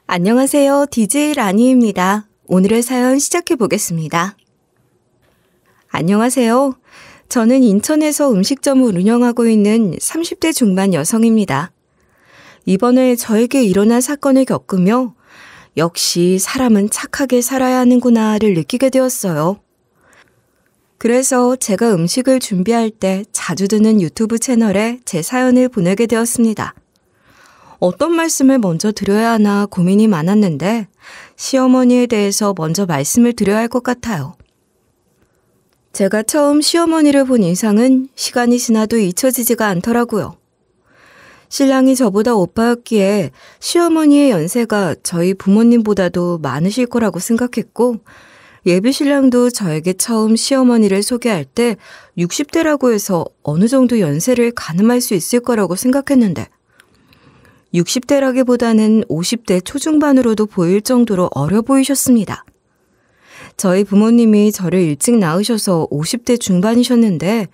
안녕하세요. DJ 라니입니다. 오늘의 사연 시작해 보겠습니다. 안녕하세요. 저는 인천에서 음식점을 운영하고 있는 30대 중반 여성입니다. 이번에 저에게 일어난 사건을 겪으며 역시 사람은 착하게 살아야 하는구나를 느끼게 되었어요. 그래서 제가 음식을 준비할 때 자주 듣는 유튜브 채널에 제 사연을 보내게 되었습니다. 어떤 말씀을 먼저 드려야 하나 고민이 많았는데 시어머니에 대해서 먼저 말씀을 드려야 할 것 같아요. 제가 처음 시어머니를 본 인상은 시간이 지나도 잊혀지지가 않더라고요. 신랑이 저보다 오빠였기에 시어머니의 연세가 저희 부모님보다도 많으실 거라고 생각했고 예비신랑도 저에게 처음 시어머니를 소개할 때 60대라고 해서 어느 정도 연세를 가늠할 수 있을 거라고 생각했는데 60대라기보다는 50대 초중반으로도 보일 정도로 어려 보이셨습니다. 저희 부모님이 저를 일찍 낳으셔서 50대 중반이셨는데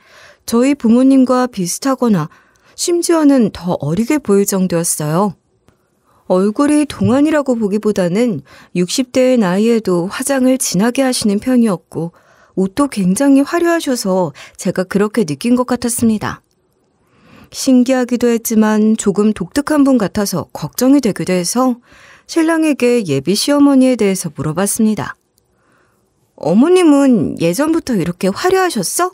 저희 부모님과 비슷하거나 심지어는 더 어리게 보일 정도였어요. 얼굴이 동안이라고 보기보다는 60대의 나이에도 화장을 진하게 하시는 편이었고 옷도 굉장히 화려하셔서 제가 그렇게 느낀 것 같았습니다. 신기하기도 했지만 조금 독특한 분 같아서 걱정이 되기도 해서 신랑에게 예비 시어머니에 대해서 물어봤습니다. 어머님은 예전부터 이렇게 화려하셨어?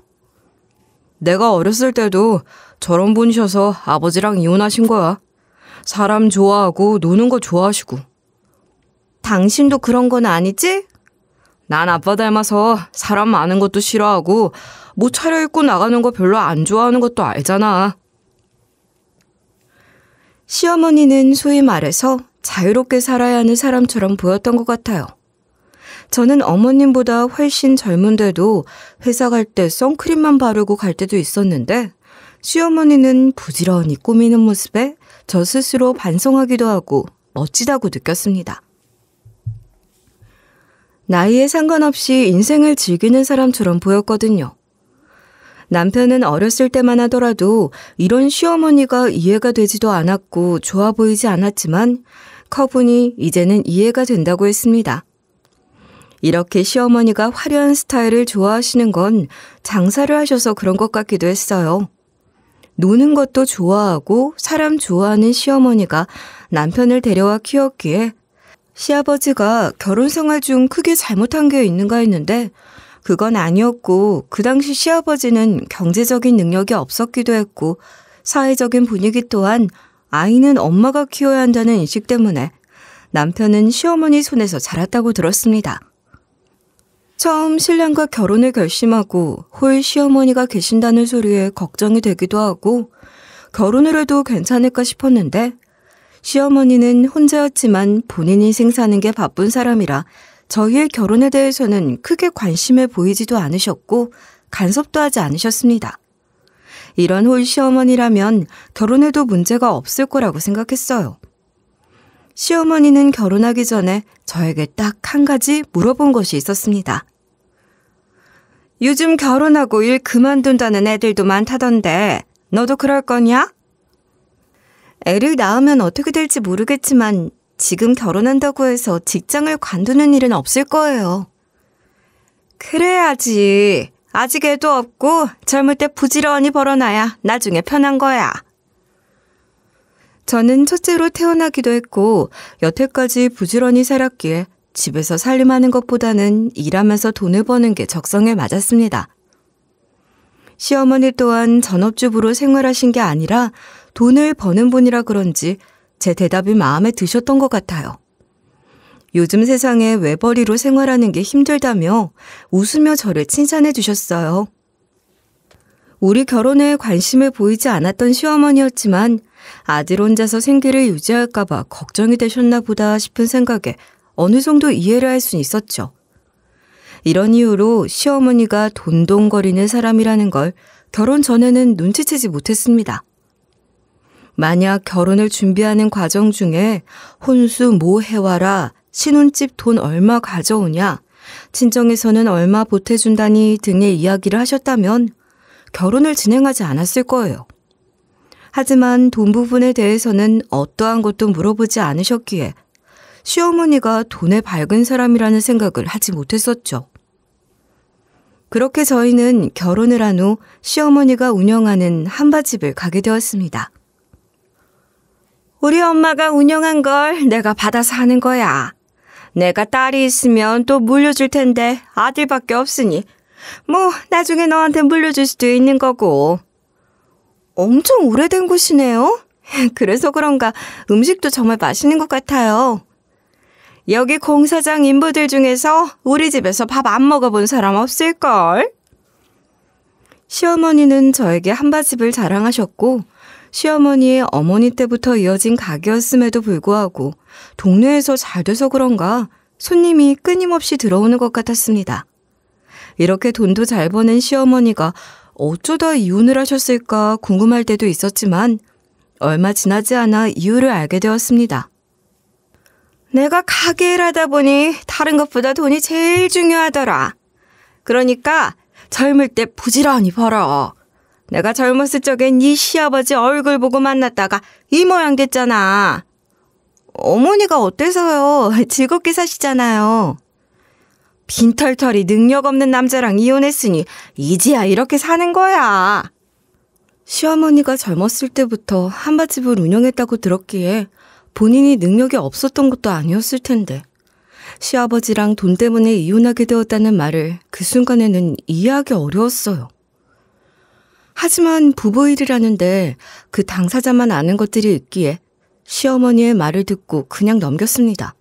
내가 어렸을 때도 저런 분이셔서 아버지랑 이혼하신 거야. 사람 좋아하고 노는 거 좋아하시고. 당신도 그런 건 아니지? 난 아빠 닮아서 사람 많은 것도 싫어하고 뭐 차려입고 나가는 거 별로 안 좋아하는 것도 알잖아. 시어머니는 소위 말해서 자유롭게 살아야 하는 사람처럼 보였던 것 같아요. 저는 어머님보다 훨씬 젊은데도 회사 갈 때 선크림만 바르고 갈 때도 있었는데 시어머니는 부지런히 꾸미는 모습에 저 스스로 반성하기도 하고 멋지다고 느꼈습니다. 나이에 상관없이 인생을 즐기는 사람처럼 보였거든요. 남편은 어렸을 때만 하더라도 이런 시어머니가 이해가 되지도 않았고 좋아 보이지 않았지만 커보니 이제는 이해가 된다고 했습니다. 이렇게 시어머니가 화려한 스타일을 좋아하시는 건 장사를 하셔서 그런 것 같기도 했어요. 노는 것도 좋아하고 사람 좋아하는 시어머니가 남편을 데려와 키웠기에 시아버지가 결혼 생활 중 크게 잘못한 게 있는가 했는데 그건 아니었고 그 당시 시아버지는 경제적인 능력이 없었기도 했고 사회적인 분위기 또한 아이는 엄마가 키워야 한다는 인식 때문에 남편은 시어머니 손에서 자랐다고 들었습니다. 처음 신랑과 결혼을 결심하고 홀 시어머니가 계신다는 소리에 걱정이 되기도 하고 결혼을 해도 괜찮을까 싶었는데 시어머니는 혼자였지만 본인 인생 사는 게 바쁜 사람이라 저희의 결혼에 대해서는 크게 관심을 보이지도 않으셨고 간섭도 하지 않으셨습니다. 이런 홀 시어머니라면 결혼해도 문제가 없을 거라고 생각했어요. 시어머니는 결혼하기 전에 저에게 딱 한 가지 물어본 것이 있었습니다. 요즘 결혼하고 일 그만둔다는 애들도 많다던데 너도 그럴 거냐? 애를 낳으면 어떻게 될지 모르겠지만 지금 결혼한다고 해서 직장을 관두는 일은 없을 거예요. 그래야지. 아직 애도 없고 젊을 때 부지런히 벌어놔야 나중에 편한 거야. 저는 첫째로 태어나기도 했고 여태까지 부지런히 살았기에 집에서 살림하는 것보다는 일하면서 돈을 버는 게 적성에 맞았습니다. 시어머니 또한 전업주부로 생활하신 게 아니라 돈을 버는 분이라 그런지 제 대답이 마음에 드셨던 것 같아요. 요즘 세상에 외벌이로 생활하는 게 힘들다며 웃으며 저를 칭찬해 주셨어요. 우리 결혼에 관심을 보이지 않았던 시어머니였지만 아들 혼자서 생계를 유지할까 봐 걱정이 되셨나 보다 싶은 생각에 어느 정도 이해를 할 수 있었죠. 이런 이유로 시어머니가 돈돈거리는 사람이라는 걸 결혼 전에는 눈치채지 못했습니다. 만약 결혼을 준비하는 과정 중에 혼수 뭐 해와라, 신혼집 돈 얼마 가져오냐, 친정에서는 얼마 보태준다니 등의 이야기를 하셨다면 결혼을 진행하지 않았을 거예요. 하지만 돈 부분에 대해서는 어떠한 것도 물어보지 않으셨기에 시어머니가 돈에 밝은 사람이라는 생각을 하지 못했었죠. 그렇게 저희는 결혼을 한 후 시어머니가 운영하는 한밭집을 가게 되었습니다. 우리 엄마가 운영한 걸 내가 받아서 하는 거야. 내가 딸이 있으면 또 물려줄 텐데 아들밖에 없으니 뭐 나중에 너한테 물려줄 수도 있는 거고. 엄청 오래된 곳이네요. 그래서 그런가 음식도 정말 맛있는 것 같아요. 여기 공사장 인부들 중에서 우리 집에서 밥 안 먹어본 사람 없을걸? 시어머니는 저에게 한밭집을 자랑하셨고 시어머니의 어머니 때부터 이어진 가게였음에도 불구하고 동네에서 잘 돼서 그런가 손님이 끊임없이 들어오는 것 같았습니다. 이렇게 돈도 잘 버는 시어머니가 어쩌다 이혼을 하셨을까 궁금할 때도 있었지만 얼마 지나지 않아 이유를 알게 되었습니다. 내가 가게를 하다 보니 다른 것보다 돈이 제일 중요하더라. 그러니까 젊을 때 부지런히 벌어. 내가 젊었을 적엔 네 시아버지 얼굴 보고 만났다가 이 모양 됐잖아. 어머니가 어때서요? 즐겁게 사시잖아요. 빈털털이 능력 없는 남자랑 이혼했으니 이제야 이렇게 사는 거야. 시어머니가 젊었을 때부터 한밭집을 운영했다고 들었기에 본인이 능력이 없었던 것도 아니었을 텐데 시아버지랑 돈 때문에 이혼하게 되었다는 말을 그 순간에는 이해하기 어려웠어요. 하지만 부부일이라는데 그 당사자만 아는 것들이 있기에 시어머니의 말을 듣고 그냥 넘겼습니다.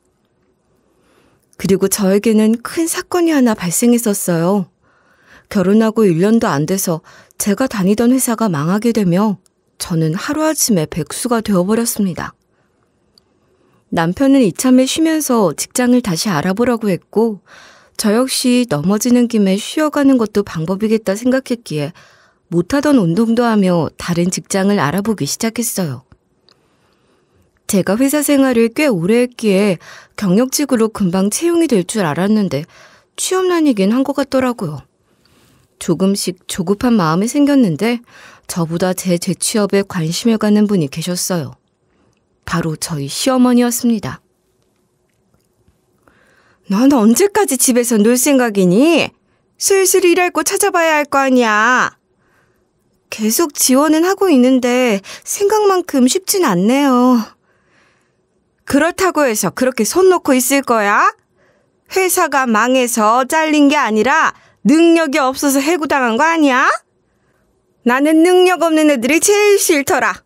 그리고 저에게는 큰 사건이 하나 발생했었어요. 결혼하고 1년도 안 돼서 제가 다니던 회사가 망하게 되며 저는 하루아침에 백수가 되어버렸습니다. 남편은 이참에 쉬면서 직장을 다시 알아보라고 했고 저 역시 넘어지는 김에 쉬어가는 것도 방법이겠다 생각했기에 못하던 운동도 하며 다른 직장을 알아보기 시작했어요. 제가 회사 생활을 꽤 오래 했기에 경력직으로 금방 채용이 될 줄 알았는데 취업난이긴 한 것 같더라고요. 조금씩 조급한 마음이 생겼는데 저보다 제 재취업에 관심을 갖는 분이 계셨어요. 바로 저희 시어머니였습니다. 넌 언제까지 집에서 놀 생각이니? 슬슬 일할 곳 찾아봐야 할 거 아니야. 계속 지원은 하고 있는데 생각만큼 쉽진 않네요. 그렇다고 해서 그렇게 손 놓고 있을 거야? 회사가 망해서 잘린 게 아니라 능력이 없어서 해고당한 거 아니야? 나는 능력 없는 애들이 제일 싫더라.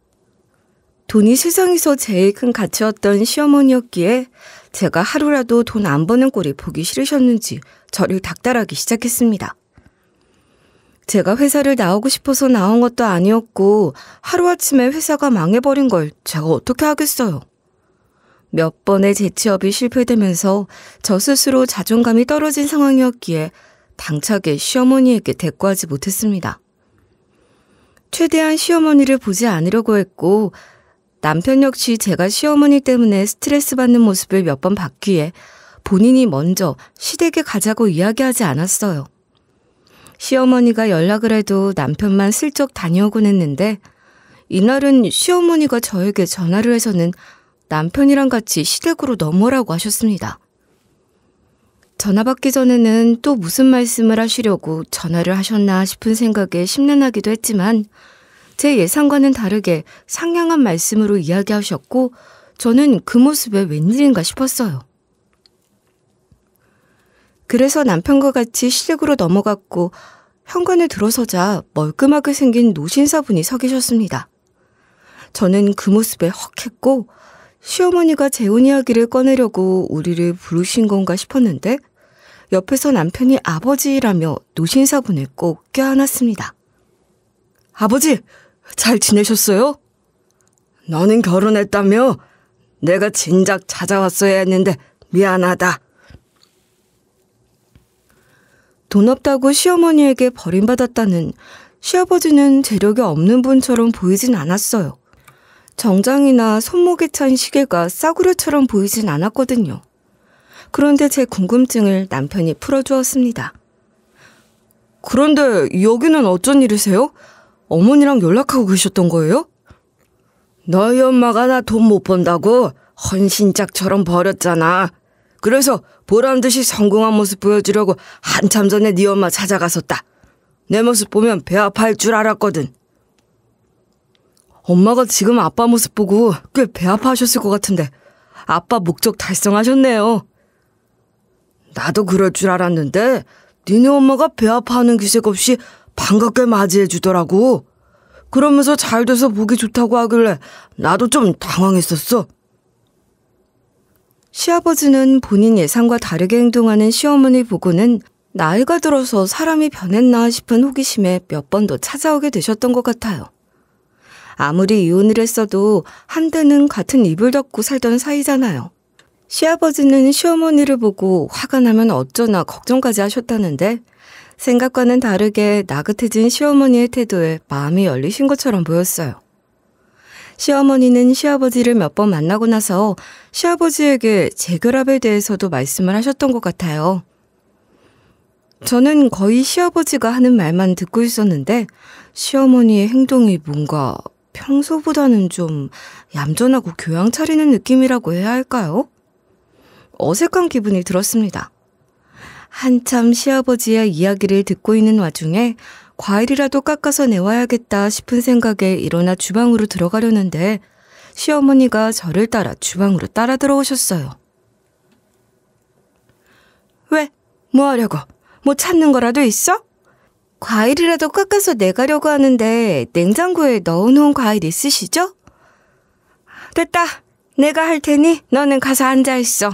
돈이 세상에서 제일 큰 가치였던 시어머니였기에 제가 하루라도 돈 안 버는 꼴이 보기 싫으셨는지 저를 닥달하기 시작했습니다. 제가 회사를 나오고 싶어서 나온 것도 아니었고 하루아침에 회사가 망해버린 걸 제가 어떻게 하겠어요. 몇 번의 재취업이 실패되면서 저 스스로 자존감이 떨어진 상황이었기에 당차게 시어머니에게 대꾸하지 못했습니다. 최대한 시어머니를 보지 않으려고 했고 남편 역시 제가 시어머니 때문에 스트레스 받는 모습을 몇 번 봤기에 본인이 먼저 시댁에 가자고 이야기하지 않았어요. 시어머니가 연락을 해도 남편만 슬쩍 다녀오곤 했는데 이날은 시어머니가 저에게 전화를 해서는 남편이랑 같이 시댁으로 넘어오라고 하셨습니다. 전화 받기 전에는 또 무슨 말씀을 하시려고 전화를 하셨나 싶은 생각에 심란하기도 했지만 제 예상과는 다르게 상냥한 말씀으로 이야기하셨고 저는 그 모습에 웬일인가 싶었어요. 그래서 남편과 같이 시댁으로 넘어갔고 현관에 들어서자 멀끔하게 생긴 노신사분이 서 계셨습니다. 저는 그 모습에 헉했고 시어머니가 재혼 이야기를 꺼내려고 우리를 부르신 건가 싶었는데 옆에서 남편이 아버지라며 노신사분을 꼭 껴안았습니다. 아버지, 잘 지내셨어요? 너는 결혼했다며? 내가 진작 찾아왔어야 했는데 미안하다. 돈 없다고 시어머니에게 버림받았다는 시아버지는 재력이 없는 분처럼 보이진 않았어요. 정장이나 손목에 찬 시계가 싸구려처럼 보이진 않았거든요. 그런데 제 궁금증을 남편이 풀어주었습니다. 그런데 여기는 어쩐 일이세요? 어머니랑 연락하고 계셨던 거예요? 너희 엄마가 나 돈 못 번다고 헌신짝처럼 버렸잖아. 그래서 보란듯이 성공한 모습 보여주려고 한참 전에 네 엄마 찾아갔었다. 내 모습 보면 배 아파할 줄 알았거든. 엄마가 지금 아빠 모습 보고 꽤 배 아파하셨을 것 같은데 아빠 목적 달성하셨네요. 나도 그럴 줄 알았는데 니네 엄마가 배 아파하는 기색 없이 반갑게 맞이해 주더라고. 그러면서 잘 돼서 보기 좋다고 하길래 나도 좀 당황했었어. 시아버지는 본인 예상과 다르게 행동하는 시어머니 보고는 나이가 들어서 사람이 변했나 싶은 호기심에 몇 번 더 찾아오게 되셨던 것 같아요. 아무리 이혼을 했어도 한때는 같은 이불 덮고 살던 사이잖아요. 시아버지는 시어머니를 보고 화가 나면 어쩌나 걱정까지 하셨다는데 생각과는 다르게 나긋해진 시어머니의 태도에 마음이 열리신 것처럼 보였어요. 시어머니는 시아버지를 몇 번 만나고 나서 시아버지에게 재결합에 대해서도 말씀을 하셨던 것 같아요. 저는 거의 시아버지가 하는 말만 듣고 있었는데 시어머니의 행동이 뭔가 평소보다는 좀 얌전하고 교양 차리는 느낌이라고 해야 할까요? 어색한 기분이 들었습니다. 한참 시아버지의 이야기를 듣고 있는 와중에 과일이라도 깎아서 내와야겠다 싶은 생각에 일어나 주방으로 들어가려는데 시어머니가 저를 따라 주방으로 따라 들어오셨어요. 왜? 뭐 하려고? 뭐 찾는 거라도 있어? 과일이라도 깎아서 내가려고 하는데 냉장고에 넣어놓은 과일 있으시죠? 됐다. 내가 할 테니 너는 가서 앉아있어.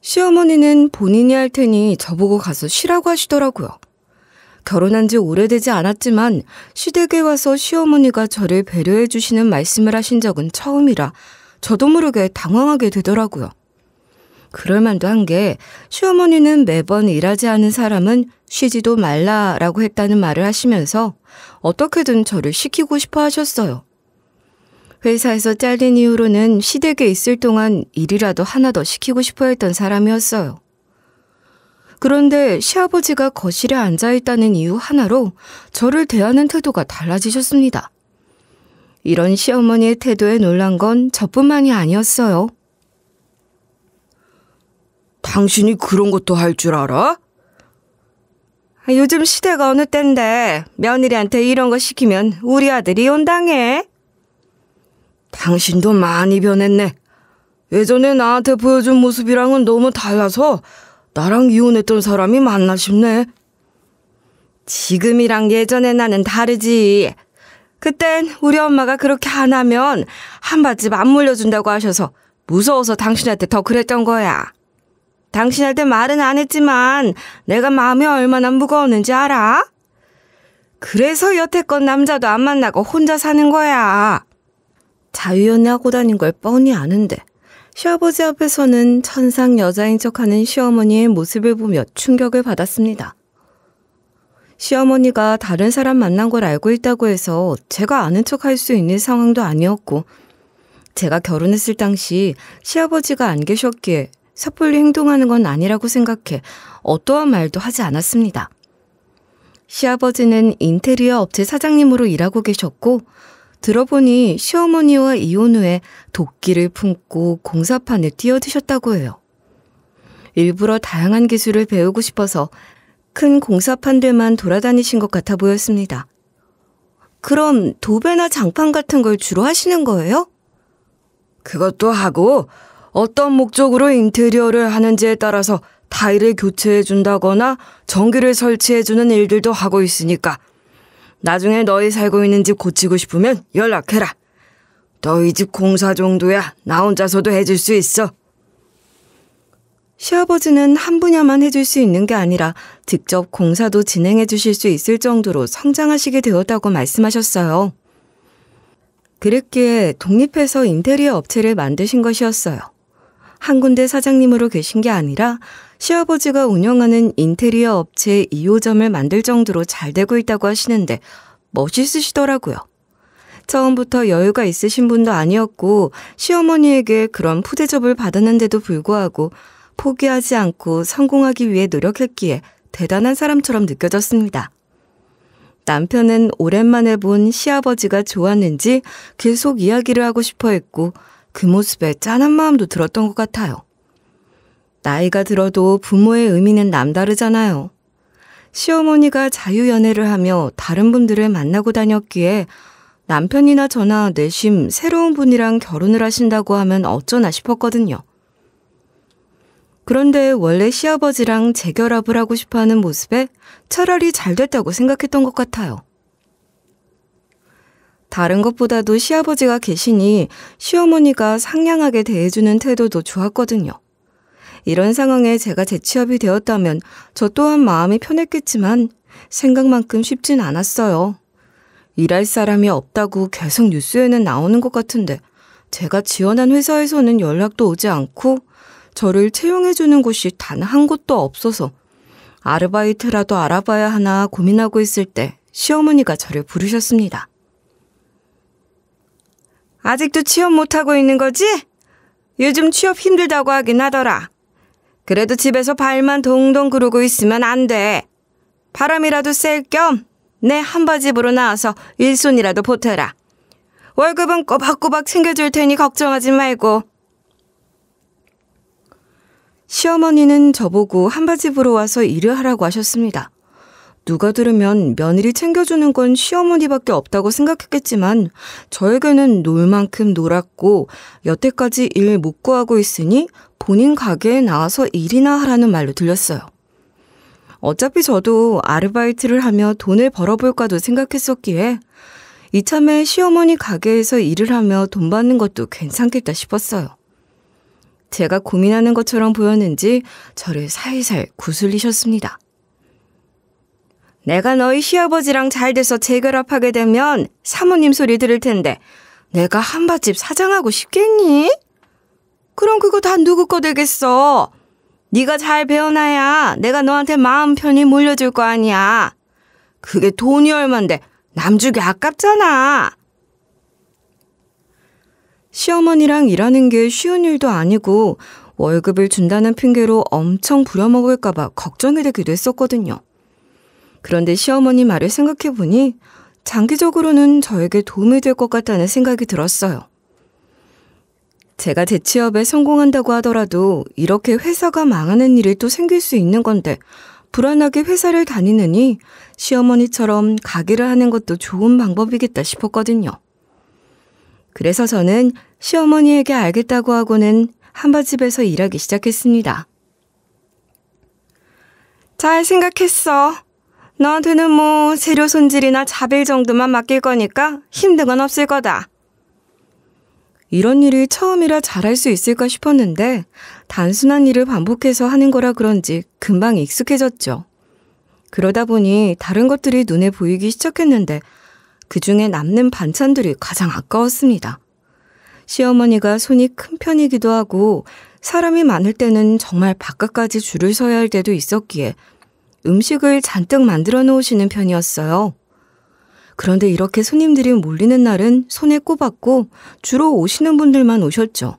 시어머니는 본인이 할 테니 저보고 가서 쉬라고 하시더라고요. 결혼한 지 오래되지 않았지만 시댁에 와서 시어머니가 저를 배려해 주시는 말씀을 하신 적은 처음이라 저도 모르게 당황하게 되더라고요. 그럴 만도 한 게 시어머니는 매번 일하지 않은 사람은 쉬지도 말라라고 했다는 말을 하시면서 어떻게든 저를 시키고 싶어 하셨어요. 회사에서 잘린 이후로는 시댁에 있을 동안 일이라도 하나 더 시키고 싶어 했던 사람이었어요. 그런데 시아버지가 거실에 앉아있다는 이유 하나로 저를 대하는 태도가 달라지셨습니다. 이런 시어머니의 태도에 놀란 건 저뿐만이 아니었어요. 당신이 그런 것도 할 줄 알아? 요즘 시대가 어느 때인데 며느리한테 이런 거 시키면 우리 아들이 이혼당해. 당신도 많이 변했네. 예전에 나한테 보여준 모습이랑은 너무 달라서 나랑 이혼했던 사람이 맞나 싶네. 지금이랑 예전에 나는 다르지. 그땐 우리 엄마가 그렇게 안 하면 한밭집 안 물려준다고 하셔서 무서워서 당신한테 더 그랬던 거야. 당신한테 말은 안 했지만 내가 마음이 얼마나 무거웠는지 알아? 그래서 여태껏 남자도 안 만나고 혼자 사는 거야. 자유연애하고 다닌 걸 뻔히 아는데 시아버지 앞에서는 천상 여자인 척하는 시어머니의 모습을 보며 충격을 받았습니다. 시어머니가 다른 사람 만난 걸 알고 있다고 해서 제가 아는 척할 수 있는 상황도 아니었고 제가 결혼했을 당시 시아버지가 안 계셨기에 섣불리 행동하는 건 아니라고 생각해 어떠한 말도 하지 않았습니다. 시아버지는 인테리어 업체 사장님으로 일하고 계셨고 들어보니 시어머니와 이혼 후에 도끼를 품고 공사판에 뛰어드셨다고 해요. 일부러 다양한 기술을 배우고 싶어서 큰 공사판들만 돌아다니신 것 같아 보였습니다. 그럼 도배나 장판 같은 걸 주로 하시는 거예요? 그것도 하고 어떤 목적으로 인테리어를 하는지에 따라서 타일을 교체해 준다거나 전기를 설치해 주는 일들도 하고 있으니까 나중에 너희 살고 있는 집 고치고 싶으면 연락해라. 너희 집 공사 정도야 나 혼자서도 해줄 수 있어. 시아버지는 한 분야만 해줄 수 있는 게 아니라 직접 공사도 진행해 주실 수 있을 정도로 성장하시게 되었다고 말씀하셨어요. 그랬기에 독립해서 인테리어 업체를 만드신 것이었어요. 한 군데 사장님으로 계신 게 아니라 시아버지가 운영하는 인테리어 업체 2호점을 만들 정도로 잘 되고 있다고 하시는데 멋있으시더라고요. 처음부터 여유가 있으신 분도 아니었고 시어머니에게 그런 푸대접을 받았는데도 불구하고 포기하지 않고 성공하기 위해 노력했기에 대단한 사람처럼 느껴졌습니다. 남편은 오랜만에 본 시아버지가 좋았는지 계속 이야기를 하고 싶어 했고 그 모습에 짠한 마음도 들었던 것 같아요. 나이가 들어도 부모의 의미는 남다르잖아요. 시어머니가 자유연애를 하며 다른 분들을 만나고 다녔기에 남편이나 저나 내심 새로운 분이랑 결혼을 하신다고 하면 어쩌나 싶었거든요. 그런데 원래 시아버지랑 재결합을 하고 싶어하는 모습에 차라리 잘 됐다고 생각했던 것 같아요. 다른 것보다도 시아버지가 계시니 시어머니가 상냥하게 대해주는 태도도 좋았거든요. 이런 상황에 제가 재취업이 되었다면 저 또한 마음이 편했겠지만 생각만큼 쉽진 않았어요. 일할 사람이 없다고 계속 뉴스에는 나오는 것 같은데 제가 지원한 회사에서는 연락도 오지 않고 저를 채용해주는 곳이 단 한 곳도 없어서 아르바이트라도 알아봐야 하나 고민하고 있을 때 시어머니가 저를 부르셨습니다. 아직도 취업 못하고 있는 거지? 요즘 취업 힘들다고 하긴 하더라. 그래도 집에서 발만 동동 구르고 있으면 안 돼. 바람이라도 쐴 겸 내 한바집으로 나와서 일손이라도 보태라. 월급은 꼬박꼬박 챙겨줄 테니 걱정하지 말고. 시어머니는 저보고 한바집으로 와서 일을 하라고 하셨습니다. 누가 들으면 며느리 챙겨주는 건 시어머니밖에 없다고 생각했겠지만 저에게는 놀 만큼 놀았고 여태까지 일 못 구하고 있으니 본인 가게에 나와서 일이나 하라는 말로 들렸어요. 어차피 저도 아르바이트를 하며 돈을 벌어볼까도 생각했었기에 이참에 시어머니 가게에서 일을 하며 돈 받는 것도 괜찮겠다 싶었어요. 제가 고민하는 것처럼 보였는지 저를 살살 구슬리셨습니다. 내가 너희 시아버지랑 잘 돼서 재결합하게 되면 사모님 소리 들을 텐데 내가 한바집 사장하고 싶겠니? 그럼 그거 다 누구 거 되겠어? 네가 잘 배워놔야 내가 너한테 마음 편히 물려줄 거 아니야. 그게 돈이 얼만데 남 주기 아깝잖아. 시어머니랑 일하는 게 쉬운 일도 아니고 월급을 준다는 핑계로 엄청 부려먹을까 봐 걱정이 되기도 했었거든요. 그런데 시어머니 말을 생각해보니 장기적으로는 저에게 도움이 될 것 같다는 생각이 들었어요. 제가 재취업에 성공한다고 하더라도 이렇게 회사가 망하는 일이 또 생길 수 있는 건데 불안하게 회사를 다니느니 시어머니처럼 가게를 하는 것도 좋은 방법이겠다 싶었거든요. 그래서 저는 시어머니에게 알겠다고 하고는 한바집에서 일하기 시작했습니다. 잘 생각했어. 너한테는 뭐 재료 손질이나 자빌 정도만 맡길 거니까 힘든 건 없을 거다. 이런 일이 처음이라 잘할 수 있을까 싶었는데 단순한 일을 반복해서 하는 거라 그런지 금방 익숙해졌죠. 그러다 보니 다른 것들이 눈에 보이기 시작했는데 그중에 남는 반찬들이 가장 아까웠습니다. 시어머니가 손이 큰 편이기도 하고 사람이 많을 때는 정말 바깥까지 줄을 서야 할 때도 있었기에 음식을 잔뜩 만들어 놓으시는 편이었어요. 그런데 이렇게 손님들이 몰리는 날은 손에 꼽았고 주로 오시는 분들만 오셨죠.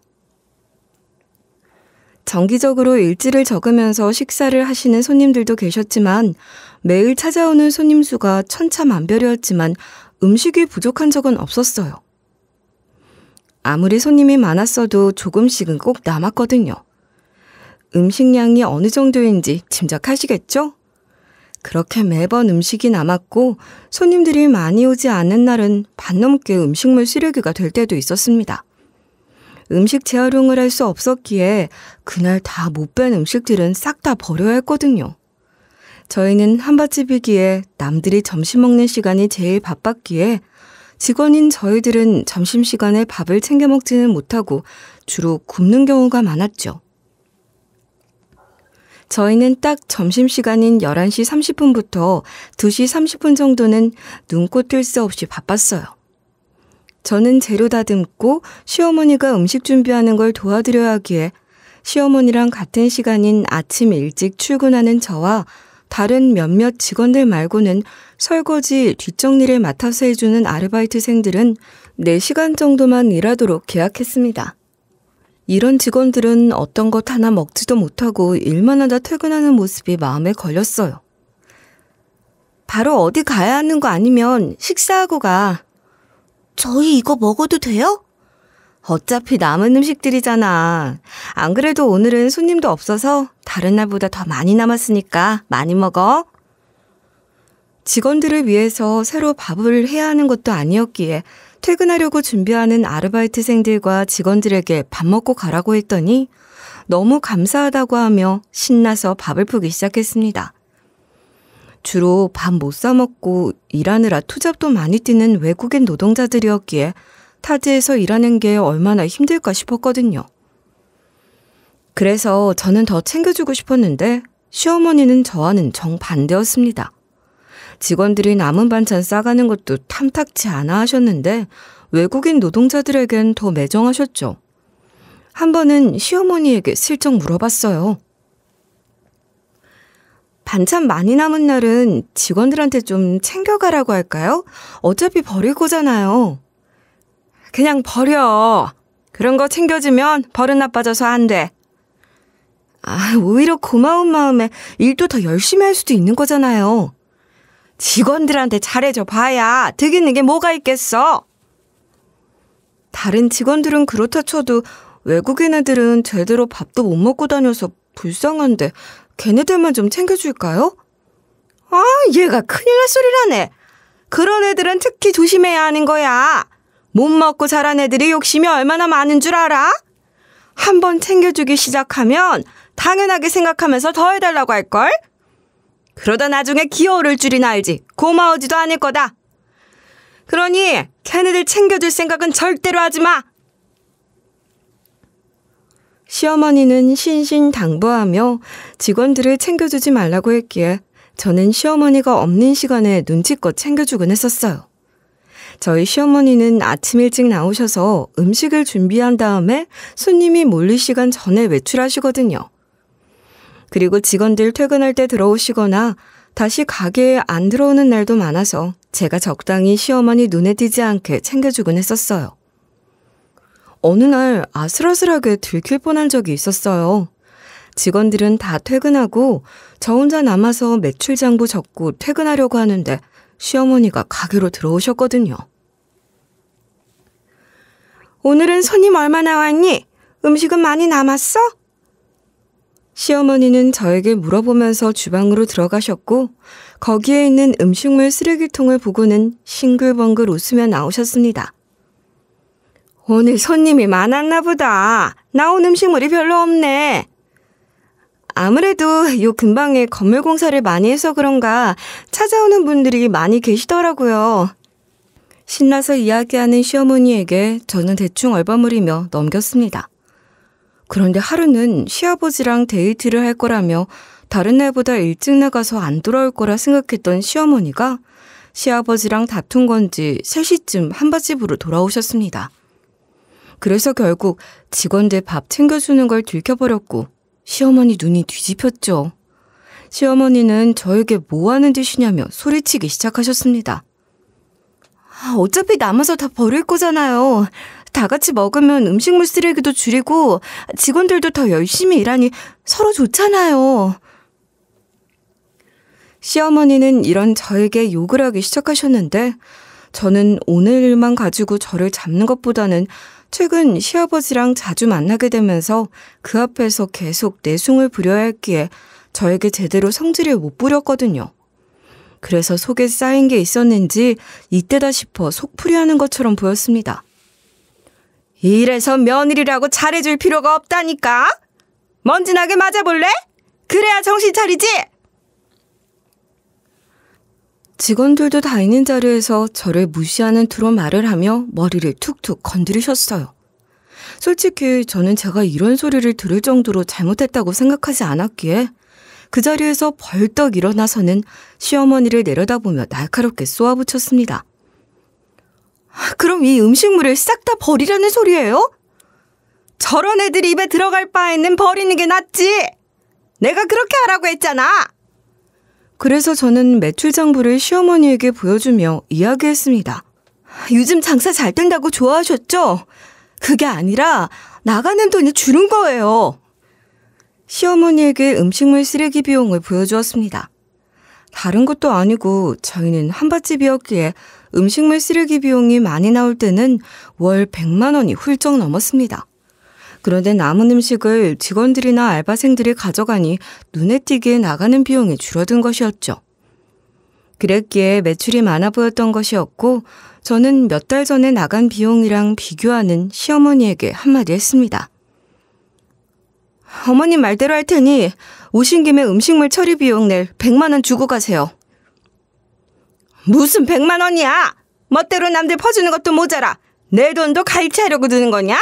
정기적으로 일지를 적으면서 식사를 하시는 손님들도 계셨지만 매일 찾아오는 손님 수가 천차만별이었지만 음식이 부족한 적은 없었어요. 아무리 손님이 많았어도 조금씩은 꼭 남았거든요. 음식량이 어느 정도인지 짐작하시겠죠? 그렇게 매번 음식이 남았고 손님들이 많이 오지 않는 날은 반 넘게 음식물 쓰레기가 될 때도 있었습니다. 음식 재활용을 할 수 없었기에 그날 다 못 뺀 음식들은 싹 다 버려야 했거든요. 저희는 한바집이기에 남들이 점심 먹는 시간이 제일 바빴기에 직원인 저희들은 점심시간에 밥을 챙겨 먹지는 못하고 주로 굶는 경우가 많았죠. 저희는 딱 점심시간인 11시 30분부터 2시 30분 정도는 눈코 뜰 새 없이 바빴어요. 저는 재료 다듬고 시어머니가 음식 준비하는 걸 도와드려야 하기에 시어머니랑 같은 시간인 아침 일찍 출근하는 저와 다른 몇몇 직원들 말고는 설거지, 뒷정리를 맡아서 해주는 아르바이트생들은 4시간 정도만 일하도록 계약했습니다. 이런 직원들은 어떤 것 하나 먹지도 못하고 일만 하다 퇴근하는 모습이 마음에 걸렸어요. 바로 어디 가야 하는 거 아니면 식사하고 가. 저희 이거 먹어도 돼요? 어차피 남은 음식들이잖아. 안 그래도 오늘은 손님도 없어서 다른 날보다 더 많이 남았으니까 많이 먹어. 직원들을 위해서 새로 밥을 해야 하는 것도 아니었기에 퇴근하려고 준비하는 아르바이트생들과 직원들에게 밥 먹고 가라고 했더니 너무 감사하다고 하며 신나서 밥을 푸기 시작했습니다. 주로 밥 못 사 먹고 일하느라 투잡도 많이 뛰는 외국인 노동자들이었기에 타지에서 일하는 게 얼마나 힘들까 싶었거든요. 그래서 저는 더 챙겨주고 싶었는데 시어머니는 저와는 정반대였습니다. 직원들이 남은 반찬 싸가는 것도 탐탁치 않아 하셨는데 외국인 노동자들에겐 더 매정하셨죠. 한 번은 시어머니에게 슬쩍 물어봤어요. 반찬 많이 남은 날은 직원들한테 좀 챙겨가라고 할까요? 어차피 버릴 거잖아요. 그냥 버려. 그런 거 챙겨주면 버릇 나빠져서 안 돼. 오히려 고마운 마음에 일도 더 열심히 할 수도 있는 거잖아요. 직원들한테 잘해줘 봐야 득 있는 게 뭐가 있겠어. 다른 직원들은 그렇다 쳐도 외국인 애들은 제대로 밥도 못 먹고 다녀서 불쌍한데 걔네들만 좀 챙겨줄까요? 얘가 큰일 날 소리라네. 그런 애들은 특히 조심해야 하는 거야. 못 먹고 자란 애들이 욕심이 얼마나 많은 줄 알아? 한번 챙겨주기 시작하면 당연하게 생각하면서 더 해달라고 할걸? 그러다 나중에 기어오를 줄이나 알지. 고마워지도 않을 거다. 그러니 걔네들 챙겨줄 생각은 절대로 하지 마. 시어머니는 신신당부하며 직원들을 챙겨주지 말라고 했기에 저는 시어머니가 없는 시간에 눈치껏 챙겨주곤 했었어요. 저희 시어머니는 아침 일찍 나오셔서 음식을 준비한 다음에 손님이 몰릴 시간 전에 외출하시거든요. 그리고 직원들 퇴근할 때 들어오시거나 다시 가게에 안 들어오는 날도 많아서 제가 적당히 시어머니 눈에 띄지 않게 챙겨주곤 했었어요. 어느 날 아슬아슬하게 들킬 뻔한 적이 있었어요. 직원들은 다 퇴근하고 저 혼자 남아서 매출 장부 적고 퇴근하려고 하는데 시어머니가 가게로 들어오셨거든요. 오늘은 손님 얼마나 왔니? 음식은 많이 남았어? 시어머니는 저에게 물어보면서 주방으로 들어가셨고 거기에 있는 음식물 쓰레기통을 보고는 싱글벙글 웃으며 나오셨습니다. 오늘 손님이 많았나 보다. 나온 음식물이 별로 없네. 아무래도 요 근방에 건물 공사를 많이 해서 그런가 찾아오는 분들이 많이 계시더라고요. 신나서 이야기하는 시어머니에게 저는 대충 얼버무리며 넘겼습니다. 그런데 하루는 시아버지랑 데이트를 할 거라며 다른 날보다 일찍 나가서 안 돌아올 거라 생각했던 시어머니가 시아버지랑 다툰 건지 3시쯤 한밭집으로 돌아오셨습니다. 그래서 결국 직원들 밥 챙겨주는 걸 들켜버렸고 시어머니 눈이 뒤집혔죠. 시어머니는 저에게 뭐 하는 짓이냐며 소리치기 시작하셨습니다. 어차피 남아서 다 버릴 거잖아요. 다 같이 먹으면 음식물 쓰레기도 줄이고 직원들도 더 열심히 일하니 서로 좋잖아요. 시어머니는 이런 저에게 욕을 하기 시작하셨는데 저는 오늘 일만 가지고 저를 잡는 것보다는 최근 시아버지랑 자주 만나게 되면서 그 앞에서 계속 내숭을 부려야 했기에 저에게 제대로 성질을 못 부렸거든요. 그래서 속에 쌓인 게 있었는지 이때다 싶어 속풀이하는 것처럼 보였습니다. 이래서 며느리라고 잘해줄 필요가 없다니까? 먼지나게 맞아볼래? 그래야 정신 차리지? 직원들도 다 있는 자리에서 저를 무시하는 투로 말을 하며 머리를 툭툭 건드리셨어요. 솔직히 저는 제가 이런 소리를 들을 정도로 잘못했다고 생각하지 않았기에 그 자리에서 벌떡 일어나서는 시어머니를 내려다보며 날카롭게 쏘아붙였습니다. 그럼 이 음식물을 싹 다 버리라는 소리예요? 저런 애들이 입에 들어갈 바에는 버리는 게 낫지. 내가 그렇게 하라고 했잖아. 그래서 저는 매출 장부를 시어머니에게 보여주며 이야기했습니다. 요즘 장사 잘 된다고 좋아하셨죠? 그게 아니라 나가는 돈이 줄은 거예요. 시어머니에게 음식물 쓰레기 비용을 보여주었습니다. 다른 것도 아니고 저희는 한밭집이었기에 음식물 쓰레기 비용이 많이 나올 때는 월 100만 원이 훌쩍 넘었습니다. 그런데 남은 음식을 직원들이나 알바생들이 가져가니 눈에 띄게 나가는 비용이 줄어든 것이었죠. 그랬기에 매출이 많아 보였던 것이었고 저는 몇 달 전에 나간 비용이랑 비교하는 시어머니에게 한마디 했습니다. 어머님 말대로 할 테니 오신 김에 음식물 처리 비용 낼 100만 원 주고 가세요. 무슨 100만 원이야? 멋대로 남들 퍼주는 것도 모자라 내 돈도 갈취하려고 드는 거냐?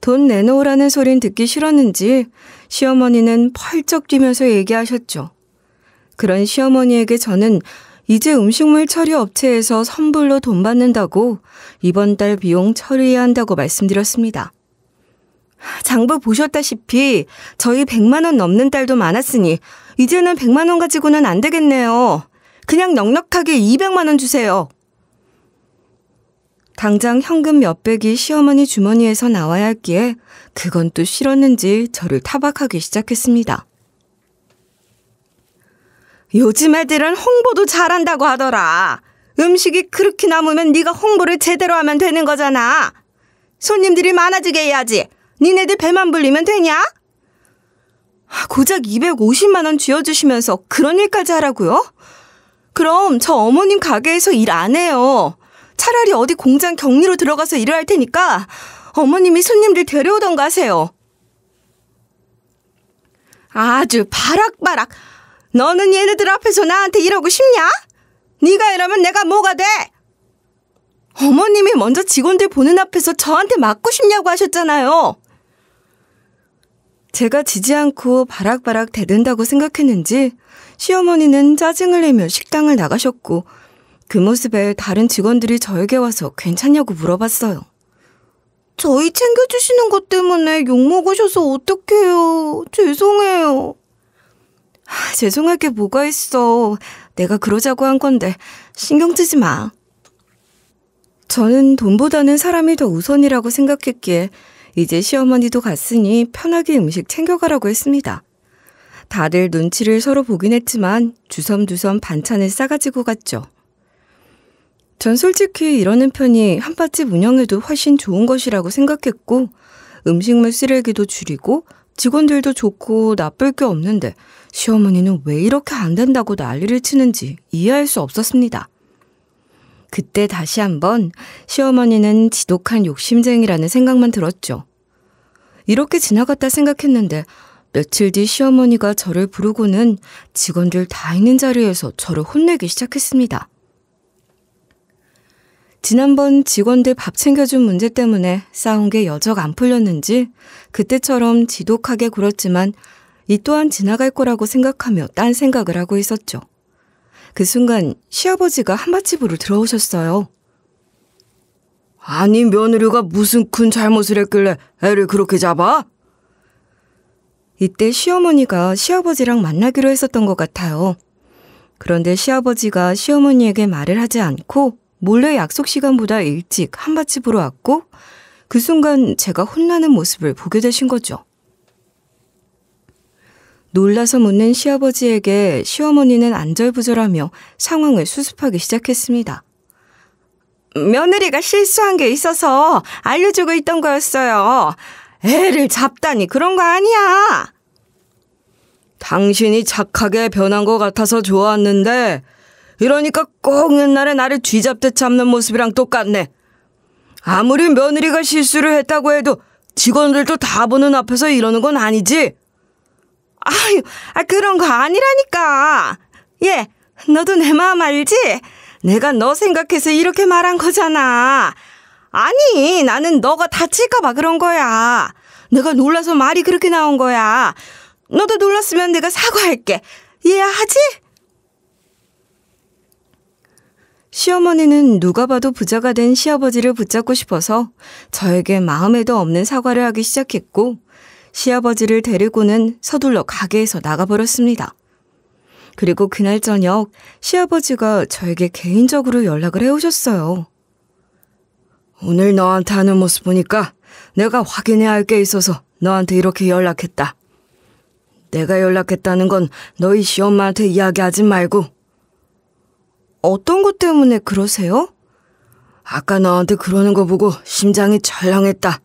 돈 내놓으라는 소린 듣기 싫었는지 시어머니는 펄쩍 뛰면서 얘기하셨죠. 그런 시어머니에게 저는 이제 음식물 처리 업체에서 선불로 돈 받는다고 이번 달 비용 처리해야 한다고 말씀드렸습니다. 장부 보셨다시피 저희 100만 원 넘는 달도 많았으니 이제는 100만 원 가지고는 안 되겠네요. 그냥 넉넉하게 200만 원 주세요. 당장 현금 몇백이 시어머니 주머니에서 나와야 했기에 그건 또 싫었는지 저를 타박하기 시작했습니다. 요즘 애들은 홍보도 잘한다고 하더라. 음식이 그렇게 남으면 네가 홍보를 제대로 하면 되는 거잖아. 손님들이 많아지게 해야지. 니네들 배만 불리면 되냐? 고작 250만 원 쥐어주시면서 그런 일까지 하라고요? 그럼 저 어머님 가게에서 일 안 해요. 차라리 어디 공장 격리로 들어가서 일을 할 테니까 어머님이 손님들 데려오던가 하세요. 아주 바락바락. 너는 얘네들 앞에서 나한테 이러고 싶냐? 네가 이러면 내가 뭐가 돼? 어머님이 먼저 직원들 보는 앞에서 저한테 맞고 싶냐고 하셨잖아요. 제가 지지 않고 바락바락 대든다고 생각했는지 시어머니는 짜증을 내며 식당을 나가셨고 그 모습에 다른 직원들이 저에게 와서 괜찮냐고 물어봤어요. 저희 챙겨주시는 것 때문에 욕먹으셔서 어떡해요. 죄송해요. 죄송할 게 뭐가 있어. 내가 그러자고 한 건데 신경 쓰지 마. 저는 돈보다는 사람이 더 우선이라고 생각했기에 이제 시어머니도 갔으니 편하게 음식 챙겨가라고 했습니다. 다들 눈치를 서로 보긴 했지만 주섬주섬 반찬을 싸가지고 갔죠. 전 솔직히 이러는 편이 한밭집 운영에도 훨씬 좋은 것이라고 생각했고 음식물 쓰레기도 줄이고 직원들도 좋고 나쁠 게 없는데 시어머니는 왜 이렇게 안 된다고 난리를 치는지 이해할 수 없었습니다. 그때 다시 한번 시어머니는 지독한 욕심쟁이라는 생각만 들었죠. 이렇게 지나갔다 생각했는데 며칠 뒤 시어머니가 저를 부르고는 직원들 다 있는 자리에서 저를 혼내기 시작했습니다. 지난번 직원들 밥 챙겨준 문제 때문에 싸운 게 여적 안 풀렸는지 그때처럼 지독하게 굴었지만 이 또한 지나갈 거라고 생각하며 딴 생각을 하고 있었죠. 그 순간 시아버지가 한밭집으로 들어오셨어요. 아니 며느리가 무슨 큰 잘못을 했길래 애를 그렇게 잡아? 이때 시어머니가 시아버지랑 만나기로 했었던 것 같아요. 그런데 시아버지가 시어머니에게 말을 하지 않고 몰래 약속 시간보다 일찍 한밭집으로 왔고 그 순간 제가 혼나는 모습을 보게 되신 거죠. 놀라서 묻는 시아버지에게 시어머니는 안절부절하며 상황을 수습하기 시작했습니다. 며느리가 실수한 게 있어서 알려주고 있던 거였어요. 애를 잡다니 그런 거 아니야. 당신이 착하게 변한 것 같아서 좋았는데 이러니까 꼭 옛날에 나를 쥐잡듯 잡는 모습이랑 똑같네. 아무리 며느리가 실수를 했다고 해도 직원들도 다 보는 앞에서 이러는 건 아니지? 아유, 그런 거 아니라니까. 얘, 너도 내 마음 알지? 내가 너 생각해서 이렇게 말한 거잖아. 아니, 나는 너가 다칠까 봐 그런 거야. 내가 놀라서 말이 그렇게 나온 거야. 너도 놀랐으면 내가 사과할게. 이해하지? 시어머니는 누가 봐도 부자가 된 시아버지를 붙잡고 싶어서 저에게 마음에도 없는 사과를 하기 시작했고 시아버지를 데리고는 서둘러 가게에서 나가버렸습니다. 그리고 그날 저녁 시아버지가 저에게 개인적으로 연락을 해오셨어요. 오늘 너한테 하는 모습 보니까 내가 확인해야 할 게 있어서 너한테 이렇게 연락했다. 내가 연락했다는 건 너희 시엄마한테 이야기하지 말고. 어떤 것 때문에 그러세요? 아까 너한테 그러는 거 보고 심장이 철렁했다.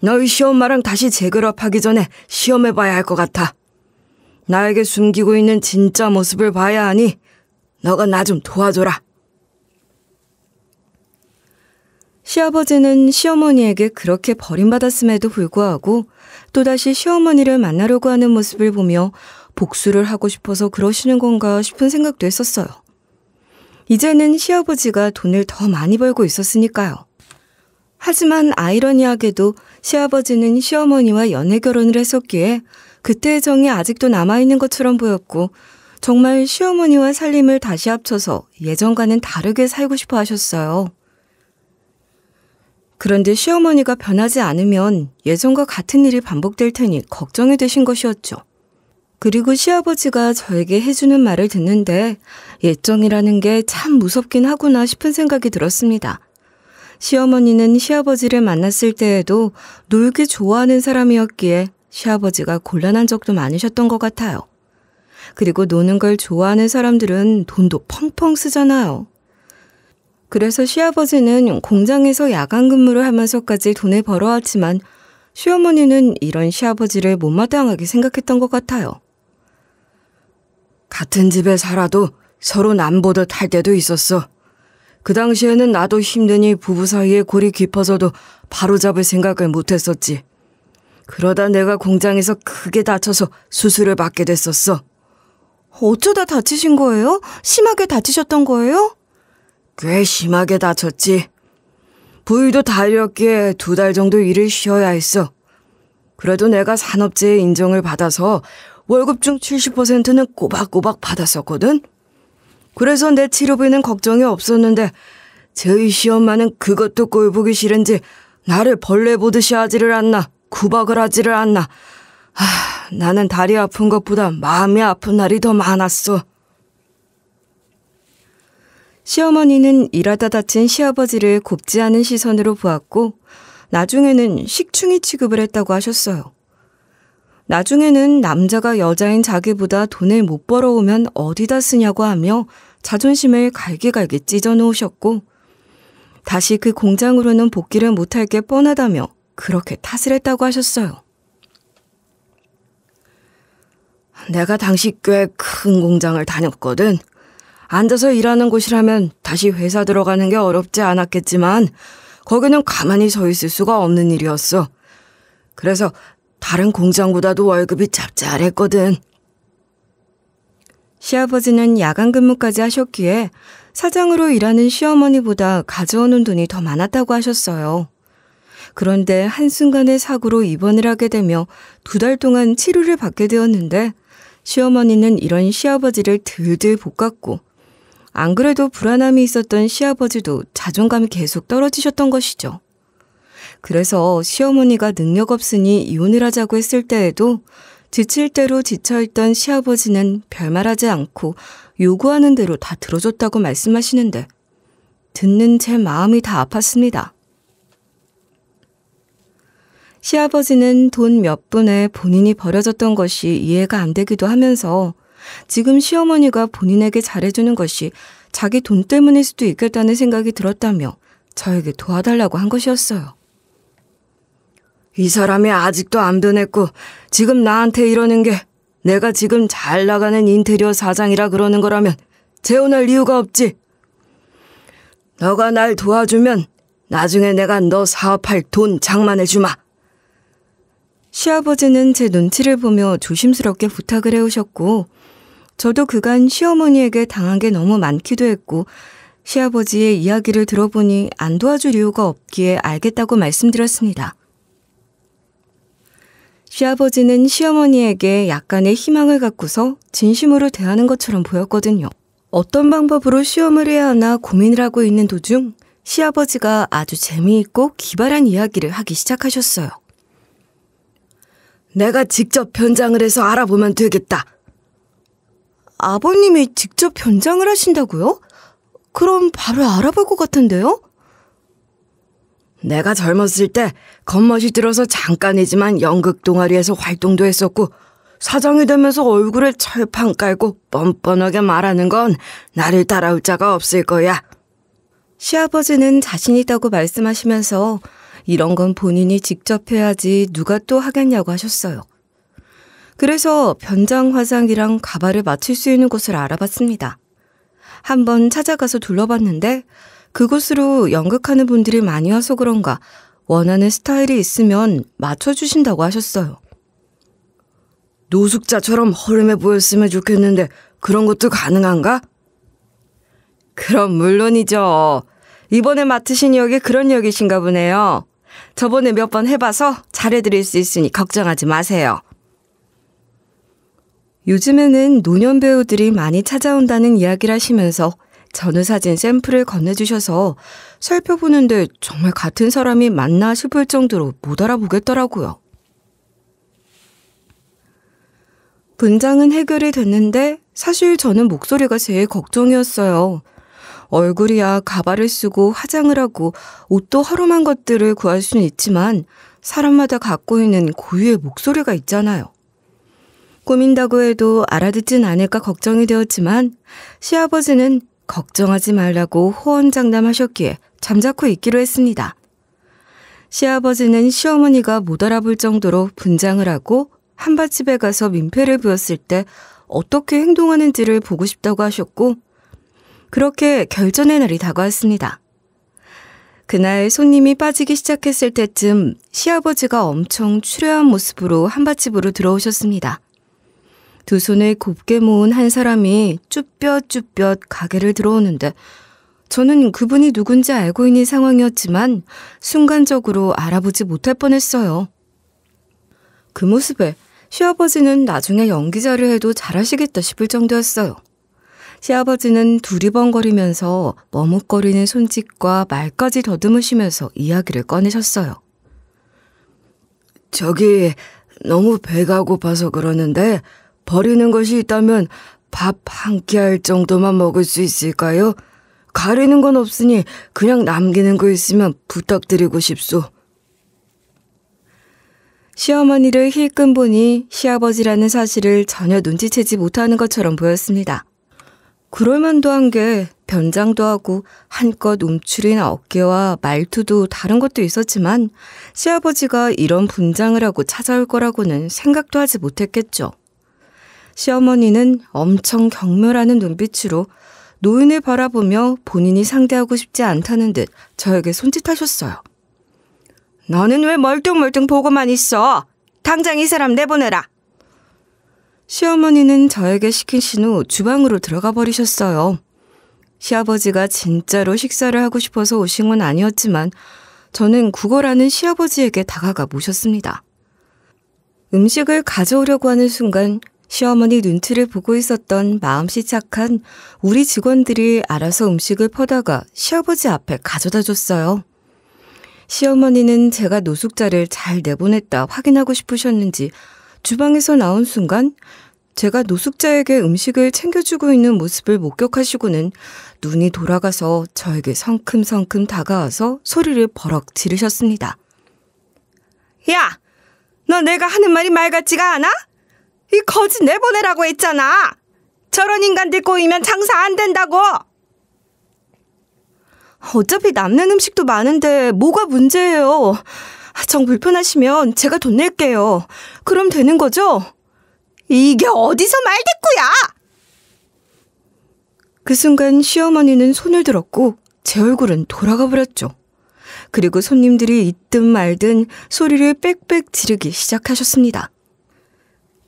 너희 시엄마랑 다시 재결합하기 전에 시험해봐야 할 것 같아. 나에게 숨기고 있는 진짜 모습을 봐야 하니 너가 나 좀 도와줘라. 시아버지는 시어머니에게 그렇게 버림받았음에도 불구하고 또다시 시어머니를 만나려고 하는 모습을 보며 복수를 하고 싶어서 그러시는 건가 싶은 생각도 했었어요. 이제는 시아버지가 돈을 더 많이 벌고 있었으니까요. 하지만 아이러니하게도 시아버지는 시어머니와 연애 결혼을 했었기에 그때의 정이 아직도 남아있는 것처럼 보였고 정말 시어머니와 살림을 다시 합쳐서 예전과는 다르게 살고 싶어 하셨어요. 그런데 시어머니가 변하지 않으면 예전과 같은 일이 반복될 테니 걱정이 되신 것이었죠. 그리고 시아버지가 저에게 해주는 말을 듣는데 예정이라는 게 참 무섭긴 하구나 싶은 생각이 들었습니다. 시어머니는 시아버지를 만났을 때에도 놀기 좋아하는 사람이었기에 시아버지가 곤란한 적도 많으셨던 것 같아요. 그리고 노는 걸 좋아하는 사람들은 돈도 펑펑 쓰잖아요. 그래서 시아버지는 공장에서 야간 근무를 하면서까지 돈을 벌어왔지만 시어머니는 이런 시아버지를 못마땅하게 생각했던 것 같아요. 같은 집에 살아도 서로 남보듯 할 때도 있었어. 그 당시에는 나도 힘드니 부부 사이에 골이 깊어져도 바로잡을 생각을 못했었지. 그러다 내가 공장에서 크게 다쳐서 수술을 받게 됐었어. 어쩌다 다치신 거예요? 심하게 다치셨던 거예요? 꽤 심하게 다쳤지. 부위도 달렸기에 2달 정도 일을 쉬어야 했어. 그래도 내가 산업재해 인정을 받아서 월급 중 70%는 꼬박꼬박 받았었거든. 그래서 내 치료비는 걱정이 없었는데 저희 시엄마는 그것도 꼴보기 싫은지 나를 벌레 보듯이 하지를 않나 구박을 하지를 않나. 나는 다리 아픈 것보다 마음이 아픈 날이 더 많았어. 시어머니는 일하다 다친 시아버지를 곱지 않은 시선으로 보았고 나중에는 식충이 취급을 했다고 하셨어요. 나중에는 남자가 여자인 자기보다 돈을 못 벌어오면 어디다 쓰냐고 하며 자존심을 갈기갈기 찢어놓으셨고 다시 그 공장으로는 복귀를 못할 게 뻔하다며 그렇게 탓을 했다고 하셨어요. 내가 당시 꽤 큰 공장을 다녔거든. 앉아서 일하는 곳이라면 다시 회사 들어가는 게 어렵지 않았겠지만 거기는 가만히 서 있을 수가 없는 일이었어. 그래서 다른 공장보다도 월급이 짭짤했거든. 시아버지는 야간 근무까지 하셨기에 사장으로 일하는 시어머니보다 가져오는 돈이 더 많았다고 하셨어요. 그런데 한순간의 사고로 입원을 하게 되며 2달 동안 치료를 받게 되었는데 시어머니는 이런 시아버지를 들들 볶았고 안 그래도 불안함이 있었던 시아버지도 자존감이 계속 떨어지셨던 것이죠. 그래서 시어머니가 능력 없으니 이혼을 하자고 했을 때에도 지칠 대로 지쳐있던 시아버지는 별말하지 않고 요구하는 대로 다 들어줬다고 말씀하시는데 듣는 제 마음이 다 아팠습니다. 시아버지는 돈 몇 푼에 본인이 버려졌던 것이 이해가 안 되기도 하면서 지금 시어머니가 본인에게 잘해주는 것이 자기 돈 때문일 수도 있겠다는 생각이 들었다며 저에게 도와달라고 한 것이었어요. 이 사람이 아직도 안 변했고 지금 나한테 이러는 게 내가 지금 잘 나가는 인테리어 사장이라 그러는 거라면 재혼할 이유가 없지. 너가 날 도와주면 나중에 내가 너 사업할 돈 장만해주마. 시아버지는 제 눈치를 보며 조심스럽게 부탁을 해오셨고 저도 그간 시어머니에게 당한 게 너무 많기도 했고 시아버지의 이야기를 들어보니 안 도와줄 이유가 없기에 알겠다고 말씀드렸습니다. 시아버지는 시어머니에게 약간의 희망을 갖고서 진심으로 대하는 것처럼 보였거든요. 어떤 방법으로 시험을 해야 하나 고민을 하고 있는 도중 시아버지가 아주 재미있고 기발한 이야기를 하기 시작하셨어요. 내가 직접 변장을 해서 알아보면 되겠다. 아버님이 직접 변장을 하신다고요? 그럼 바로 알아볼 것 같은데요? 내가 젊었을 때 겉멋이 들어서 잠깐이지만 연극 동아리에서 활동도 했었고 사장이 되면서 얼굴에 철판 깔고 뻔뻔하게 말하는 건 나를 따라올 자가 없을 거야. 시아버지는 자신 있다고 말씀하시면서 이런 건 본인이 직접 해야지 누가 또 하겠냐고 하셨어요. 그래서 변장 화장이랑 가발을 맞출 수 있는 곳을 알아봤습니다. 한번 찾아가서 둘러봤는데 그곳으로 연극하는 분들이 많이 와서 그런가 원하는 스타일이 있으면 맞춰주신다고 하셨어요. 노숙자처럼 허름해 보였으면 좋겠는데 그런 것도 가능한가? 그럼 물론이죠. 이번에 맡으신 역이 그런 역이신가 보네요. 저번에 몇 번 해봐서 잘해드릴 수 있으니 걱정하지 마세요. 요즘에는 노년 배우들이 많이 찾아온다는 이야기를 하시면서 전후사진 샘플을 건네주셔서 살펴보는데 정말 같은 사람이 맞나 싶을 정도로 못 알아보겠더라고요. 분장은 해결이 됐는데 사실 저는 목소리가 제일 걱정이었어요. 얼굴이야 가발을 쓰고 화장을 하고 옷도 허름한 것들을 구할 수는 있지만 사람마다 갖고 있는 고유의 목소리가 있잖아요. 꾸민다고 해도 알아듣진 않을까 걱정이 되었지만 시아버지는 걱정하지 말라고 호언장담하셨기에 잠자코 있기로 했습니다. 시아버지는 시어머니가 못 알아볼 정도로 분장을 하고 한밭집에 가서 민폐를 부었을 때 어떻게 행동하는지를 보고 싶다고 하셨고 그렇게 결전의 날이 다가왔습니다. 그날 손님이 빠지기 시작했을 때쯤 시아버지가 엄청 추레한 모습으로 한밭집으로 들어오셨습니다. 두 손을 곱게 모은 한 사람이 쭈뼛쭈뼛 가게를 들어오는데 저는 그분이 누군지 알고 있는 상황이었지만 순간적으로 알아보지 못할 뻔했어요. 그 모습에 시아버지는 나중에 연기자를 해도 잘하시겠다 싶을 정도였어요. 시아버지는 두리번거리면서 머뭇거리는 손짓과 말까지 더듬으시면서 이야기를 꺼내셨어요. 저기 너무 배가 고파서 그러는데 버리는 것이 있다면 밥 한 끼 할 정도만 먹을 수 있을까요? 가리는 건 없으니 그냥 남기는 거 있으면 부탁드리고 싶소. 시어머니를 힐끔 보니 시아버지라는 사실을 전혀 눈치채지 못하는 것처럼 보였습니다. 그럴만도 한 게 변장도 하고 한껏 움츠린 어깨와 말투도 다른 것도 있었지만 시아버지가 이런 분장을 하고 찾아올 거라고는 생각도 하지 못했겠죠. 시어머니는 엄청 경멸하는 눈빛으로 노인을 바라보며 본인이 상대하고 싶지 않다는 듯 저에게 손짓하셨어요. 너는 왜 멀뚱멀뚱 보고만 있어? 당장 이 사람 내보내라. 시어머니는 저에게 시키신 후 주방으로 들어가 버리셨어요. 시아버지가 진짜로 식사를 하고 싶어서 오신 건 아니었지만 저는 구걸하는 시아버지에게 다가가 모셨습니다. 음식을 가져오려고 하는 순간 시어머니 눈치를 보고 있었던 마음씨 착한 우리 직원들이 알아서 음식을 퍼다가 시아버지 앞에 가져다 줬어요. 시어머니는 제가 노숙자를 잘 내보냈다 확인하고 싶으셨는지 주방에서 나온 순간 제가 노숙자에게 음식을 챙겨주고 있는 모습을 목격하시고는 눈이 돌아가서 저에게 성큼성큼 다가와서 소리를 버럭 지르셨습니다. 야! 너 내가 하는 말이 말 같지가 않아? 이 거지 내보내라고 했잖아. 저런 인간들 꼬이면 장사 안 된다고. 어차피 남는 음식도 많은데 뭐가 문제예요. 정 불편하시면 제가 돈 낼게요. 그럼 되는 거죠? 이게 어디서 말대꾸야? 그 순간 시어머니는 손을 들었고 제 얼굴은 돌아가 버렸죠. 그리고 손님들이 있든 말든 소리를 빽빽 지르기 시작하셨습니다.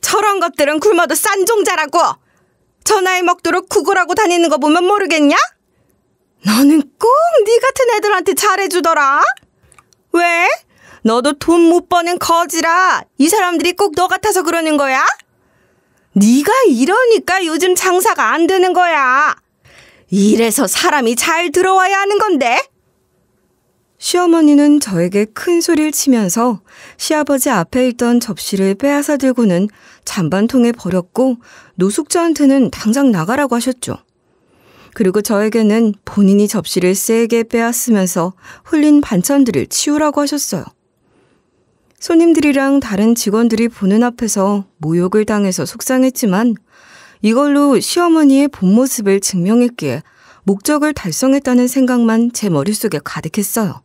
저런 것들은 굶어도 싼종자라고. 저 나이 먹도록 구걸하고 다니는 거 보면 모르겠냐? 너는 꼭 네 같은 애들한테 잘해주더라. 왜? 너도 돈 못 버는 거지라 이 사람들이 꼭 너 같아서 그러는 거야? 네가 이러니까 요즘 장사가 안 되는 거야. 이래서 사람이 잘 들어와야 하는 건데. 시어머니는 저에게 큰 소리를 치면서 시아버지 앞에 있던 접시를 빼앗아 들고는 잔반통에 버렸고 노숙자한테는 당장 나가라고 하셨죠. 그리고 저에게는 본인이 접시를 세게 빼앗으면서 흘린 반찬들을 치우라고 하셨어요. 손님들이랑 다른 직원들이 보는 앞에서 모욕을 당해서 속상했지만 이걸로 시어머니의 본 모습을 증명했기에 목적을 달성했다는 생각만 제 머릿속에 가득했어요.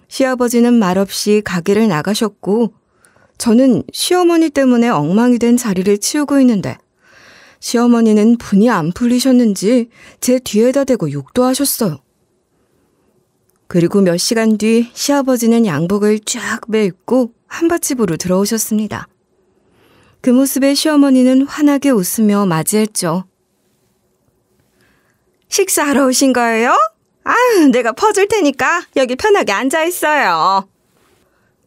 시아버지는 말없이 가게를 나가셨고 저는 시어머니 때문에 엉망이 된 자리를 치우고 있는데 시어머니는 분이 안 풀리셨는지 제 뒤에다 대고 욕도 하셨어요. 그리고 몇 시간 뒤 시아버지는 양복을 쫙 매입고 한밭집으로 들어오셨습니다. 그 모습에 시어머니는 환하게 웃으며 맞이했죠. 식사하러 오신 거예요? 아유, 내가 퍼줄 테니까 여기 편하게 앉아있어요.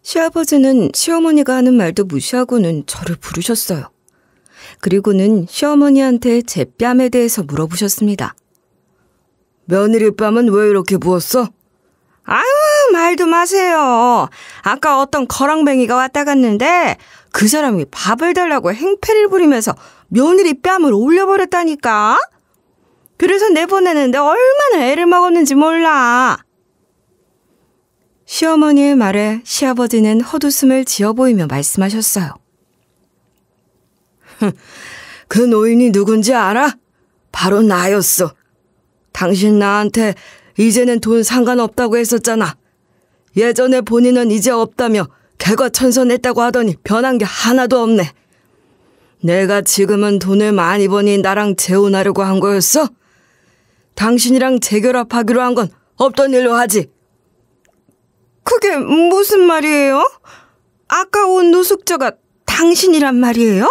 시아버지는 시어머니가 하는 말도 무시하고는 저를 부르셨어요. 그리고는 시어머니한테 제 뺨에 대해서 물어보셨습니다. 며느리 뺨은 왜 이렇게 부었어? 아유, 말도 마세요. 아까 어떤 거렁뱅이가 왔다 갔는데 그 사람이 밥을 달라고 행패를 부리면서 며느리 뺨을 올려버렸다니까. 그래서 내보내는데 얼마나 애를 먹었는지 몰라. 시어머니의 말에 시아버지는 헛웃음을 지어 보이며 말씀하셨어요. 그 노인이 누군지 알아? 바로 나였어. 당신 나한테 이제는 돈 상관없다고 했었잖아. 예전에 본인은 이제 없다며 개과천선했다고 하더니 변한 게 하나도 없네. 내가 지금은 돈을 많이 버니 나랑 재혼하려고 한 거였어? 당신이랑 재결합하기로 한 건 없던 일로 하지. 그게 무슨 말이에요? 아까 온 노숙자가 당신이란 말이에요?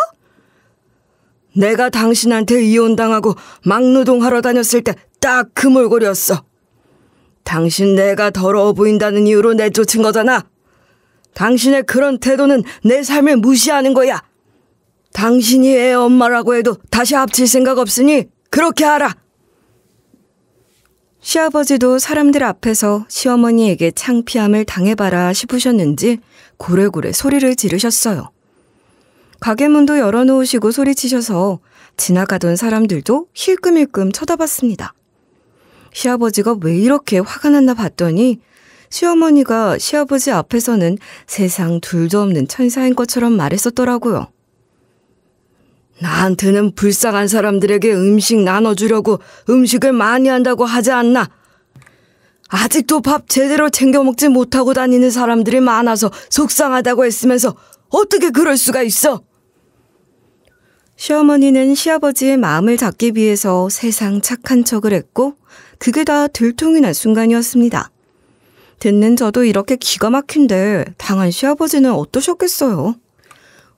내가 당신한테 이혼당하고 막노동하러 다녔을 때 딱 그 몰골이었어. 당신 내가 더러워 보인다는 이유로 내쫓은 거잖아. 당신의 그런 태도는 내 삶을 무시하는 거야. 당신이 애 엄마라고 해도 다시 합칠 생각 없으니 그렇게 알아. 시아버지도 사람들 앞에서 시어머니에게 창피함을 당해봐라 싶으셨는지 고래고래 소리를 지르셨어요. 가게 문도 열어놓으시고 소리치셔서 지나가던 사람들도 힐끔힐끔 쳐다봤습니다. 시아버지가 왜 이렇게 화가 났나 봤더니 시어머니가 시아버지 앞에서는 세상 둘도 없는 천사인 것처럼 말했었더라고요. 나한테는 불쌍한 사람들에게 음식 나눠주려고 음식을 많이 한다고 하지 않나? 아직도 밥 제대로 챙겨 먹지 못하고 다니는 사람들이 많아서 속상하다고 했으면서 어떻게 그럴 수가 있어? 시어머니는 시아버지의 마음을 잡기 위해서 세상 착한 척을 했고 그게 다 들통이 난 순간이었습니다. 듣는 저도 이렇게 기가 막힌데 당한 시아버지는 어떠셨겠어요?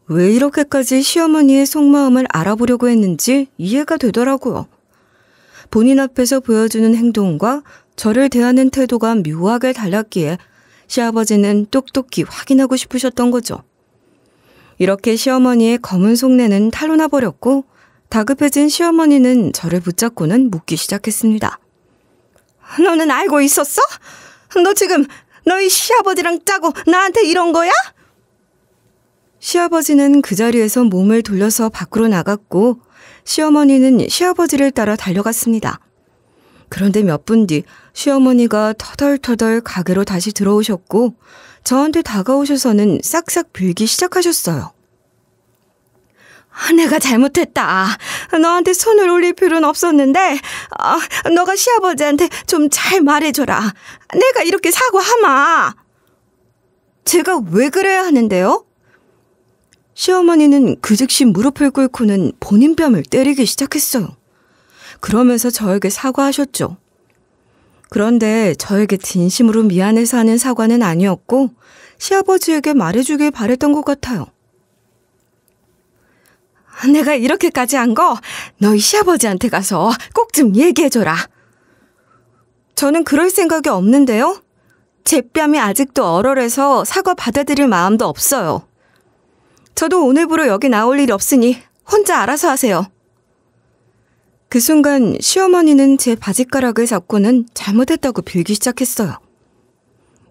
왜 이렇게까지 시어머니의 속마음을 알아보려고 했는지 이해가 되더라고요. 본인 앞에서 보여주는 행동과 저를 대하는 태도가 묘하게 달랐기에 시아버지는 똑똑히 확인하고 싶으셨던 거죠. 이렇게 시어머니의 검은 속내는 탄로나 버렸고 다급해진 시어머니는 저를 붙잡고는 묻기 시작했습니다. 너는 알고 있었어? 너 지금 너희 시아버지랑 짜고 나한테 이런 거야? 시아버지는 그 자리에서 몸을 돌려서 밖으로 나갔고 시어머니는 시아버지를 따라 달려갔습니다. 그런데 몇 분 뒤 시어머니가 터덜터덜 가게로 다시 들어오셨고 저한테 다가오셔서는 싹싹 빌기 시작하셨어요. 내가 잘못했다. 너한테 손을 올릴 필요는 없었는데 너가 시아버지한테 좀 잘 말해줘라. 내가 이렇게 사과하마. 제가 왜 그래야 하는데요? 시어머니는 그 즉시 무릎을 꿇고는 본인 뺨을 때리기 시작했어요. 그러면서 저에게 사과하셨죠. 그런데 저에게 진심으로 미안해서 하는 사과는 아니었고 시아버지에게 말해주길 바랬던 것 같아요. 내가 이렇게까지 한 거 너희 시아버지한테 가서 꼭 좀 얘기해줘라. 저는 그럴 생각이 없는데요. 제 뺨이 아직도 얼얼해서 사과 받아들일 마음도 없어요. 저도 오늘부로 여기 나올 일이 없으니 혼자 알아서 하세요. 그 순간 시어머니는 제 바지가락을 잡고는 잘못했다고 빌기 시작했어요.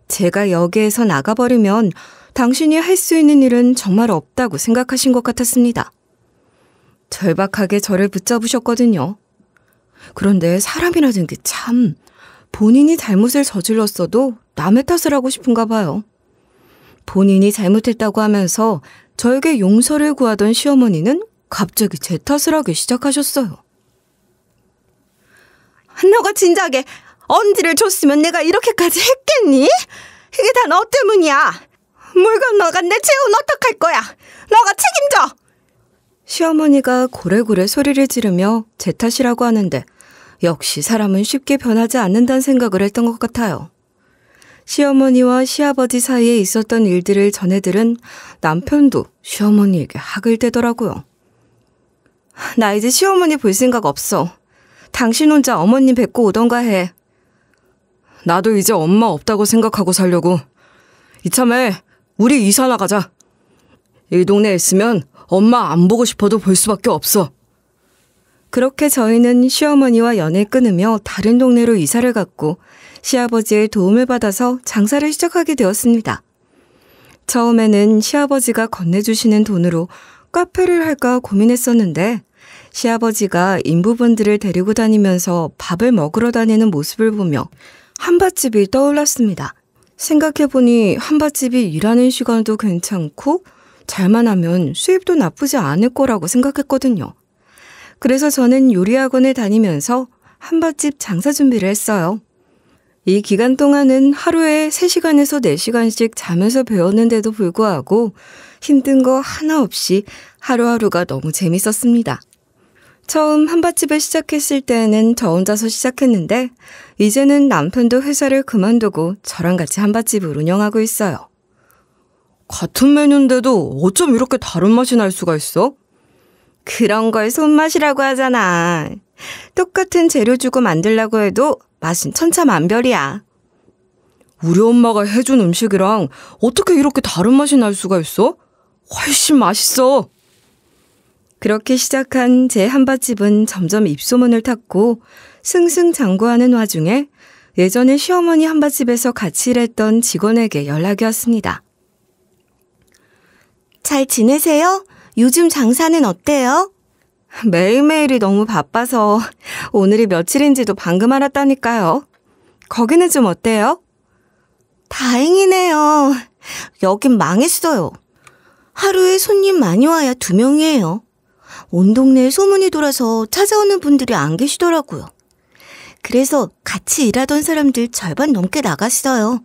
제가 여기에서 나가버리면 당신이 할 수 있는 일은 정말 없다고 생각하신 것 같았습니다. 절박하게 저를 붙잡으셨거든요. 그런데 사람이라는 게 참 본인이 잘못을 저질렀어도 남의 탓을 하고 싶은가 봐요. 본인이 잘못했다고 하면서 저에게 용서를 구하던 시어머니는 갑자기 제 탓을 하기 시작하셨어요. 너가 진작에 엄지를 줬으면 내가 이렇게까지 했겠니? 이게 다 너 때문이야. 물건 나간 내 재혼 어떡할 거야? 너가 책임져! 시어머니가 고래고래 소리를 지르며 제 탓이라고 하는데 역시 사람은 쉽게 변하지 않는다는 생각을 했던 것 같아요. 시어머니와 시아버지 사이에 있었던 일들을 전해 들은 남편도 시어머니에게 학을 대더라고요. 나 이제 시어머니 볼 생각 없어. 당신 혼자 어머님 뵙고 오던가 해. 나도 이제 엄마 없다고 생각하고 살려고. 이참에 우리 이사 나가자. 이 동네에 있으면 엄마 안 보고 싶어도 볼 수밖에 없어. 그렇게 저희는 시어머니와 연을 끊으며 다른 동네로 이사를 갔고 시아버지의 도움을 받아서 장사를 시작하게 되었습니다. 처음에는 시아버지가 건네주시는 돈으로 카페를 할까 고민했었는데 시아버지가 인부분들을 데리고 다니면서 밥을 먹으러 다니는 모습을 보며 한밭집이 떠올랐습니다. 생각해보니 한밭집이 일하는 시간도 괜찮고 잘만 하면 수입도 나쁘지 않을 거라고 생각했거든요. 그래서 저는 요리학원을 다니면서 한밭집 장사 준비를 했어요. 이 기간 동안은 하루에 3시간에서 4시간씩 자면서 배웠는데도 불구하고 힘든 거 하나 없이 하루하루가 너무 재밌었습니다. 처음 한밭집을 시작했을 때는 저 혼자서 시작했는데 이제는 남편도 회사를 그만두고 저랑 같이 한밭집을 운영하고 있어요. 같은 메뉴인데도 어쩜 이렇게 다른 맛이 날 수가 있어? 그런 걸 손맛이라고 하잖아. 똑같은 재료 주고 만들려고 해도 맛은 천차만별이야. 우리 엄마가 해준 음식이랑 어떻게 이렇게 다른 맛이 날 수가 있어? 훨씬 맛있어. 그렇게 시작한 제 한밭집은 점점 입소문을 탔고 승승장구하는 와중에 예전에 시어머니 한밭집에서 같이 일했던 직원에게 연락이 왔습니다. 잘 지내세요? 요즘 장사는 어때요? 매일매일이 너무 바빠서 오늘이 며칠인지도 방금 알았다니까요. 거기는 좀 어때요? 다행이네요. 여긴 망했어요. 하루에 손님 많이 와야 2명이에요. 온 동네에 소문이 돌아서 찾아오는 분들이 안 계시더라고요. 그래서 같이 일하던 사람들 절반 넘게 나갔어요.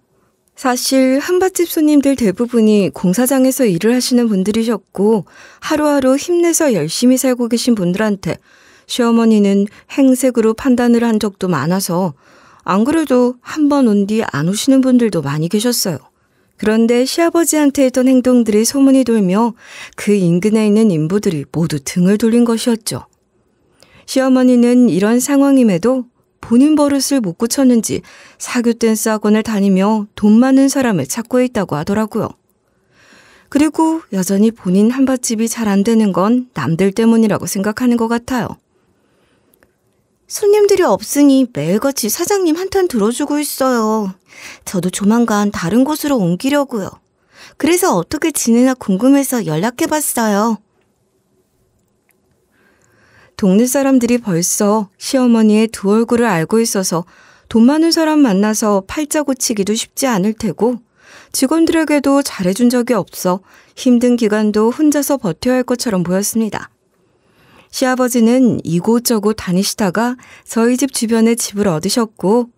사실 한밭집 손님들 대부분이 공사장에서 일을 하시는 분들이셨고 하루하루 힘내서 열심히 살고 계신 분들한테 시어머니는 행색으로 판단을 한 적도 많아서 안 그래도 한 번 온 뒤 안 오시는 분들도 많이 계셨어요. 그런데 시아버지한테 했던 행동들이 소문이 돌며 그 인근에 있는 인부들이 모두 등을 돌린 것이었죠. 시어머니는 이런 상황임에도 본인 버릇을 못 고쳤는지 사교 댄스 학원을 다니며 돈 많은 사람을 찾고 있다고 하더라고요. 그리고 여전히 본인 한밭집이 잘 안 되는 건 남들 때문이라고 생각하는 것 같아요. 손님들이 없으니 매일같이 사장님 한탄 들어주고 있어요. 저도 조만간 다른 곳으로 옮기려고요. 그래서 어떻게 지내나 궁금해서 연락해봤어요. 동네 사람들이 벌써 시어머니의 두 얼굴을 알고 있어서 돈 많은 사람 만나서 팔자 고치기도 쉽지 않을 테고 직원들에게도 잘해준 적이 없어 힘든 기간도 혼자서 버텨야 할 것처럼 보였습니다. 시아버지는 이곳저곳 다니시다가 저희 집 주변에 집을 얻으셨고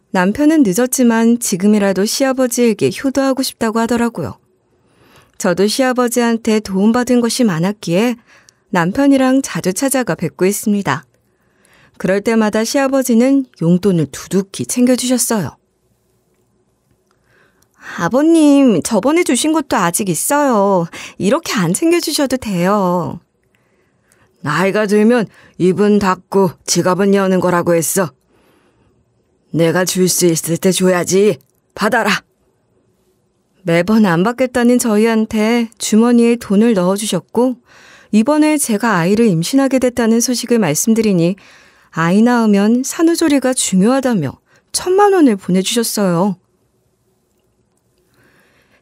남편은 늦었지만 지금이라도 시아버지에게 효도하고 싶다고 하더라고요. 저도 시아버지한테 도움받은 것이 많았기에 남편이랑 자주 찾아가 뵙고 있습니다. 그럴 때마다 시아버지는 용돈을 두둑히 챙겨주셨어요. 아버님, 저번에 주신 것도 아직 있어요. 이렇게 안 챙겨주셔도 돼요. 나이가 들면 입은 닫고 지갑은 여는 거라고 했어. 내가 줄 수 있을 때 줘야지. 받아라. 매번 안 받겠다는 저희한테 주머니에 돈을 넣어주셨고 이번에 제가 아이를 임신하게 됐다는 소식을 말씀드리니 아이 낳으면 산후조리가 중요하다며 1,000만 원을 보내주셨어요.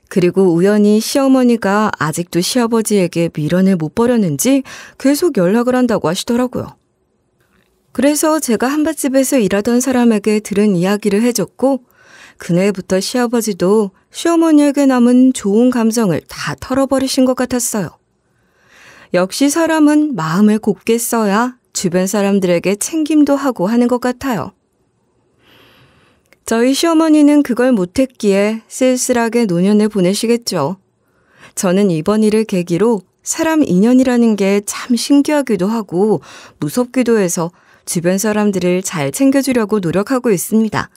그리고 우연히 시어머니가 아직도 시아버지에게 미련을 못 버렸는지 계속 연락을 한다고 하시더라고요. 그래서 제가 한밭집에서 일하던 사람에게 들은 이야기를 해줬고 그날부터 시아버지도 시어머니에게 남은 좋은 감정을 다 털어버리신 것 같았어요. 역시 사람은 마음을 곱게 써야 주변 사람들에게 챙김도 하고 하는 것 같아요. 저희 시어머니는 그걸 못했기에 쓸쓸하게 노년을 보내시겠죠. 저는 이번 일을 계기로 사람 인연이라는 게 참 신기하기도 하고 무섭기도 해서 주변 사람들을 잘 챙겨주려고 노력하고 있습니다.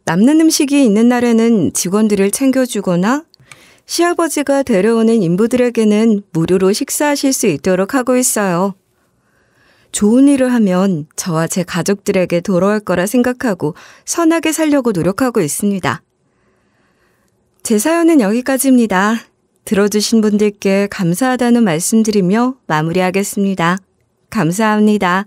남는 음식이 있는 날에는 직원들을 챙겨주거나 시아버지가 데려오는 인부들에게는 무료로 식사하실 수 있도록 하고 있어요. 좋은 일을 하면 저와 제 가족들에게 돌아올 거라 생각하고 선하게 살려고 노력하고 있습니다. 제 사연은 여기까지입니다. 들어주신 분들께 감사하다는 말씀드리며 마무리하겠습니다. 감사합니다.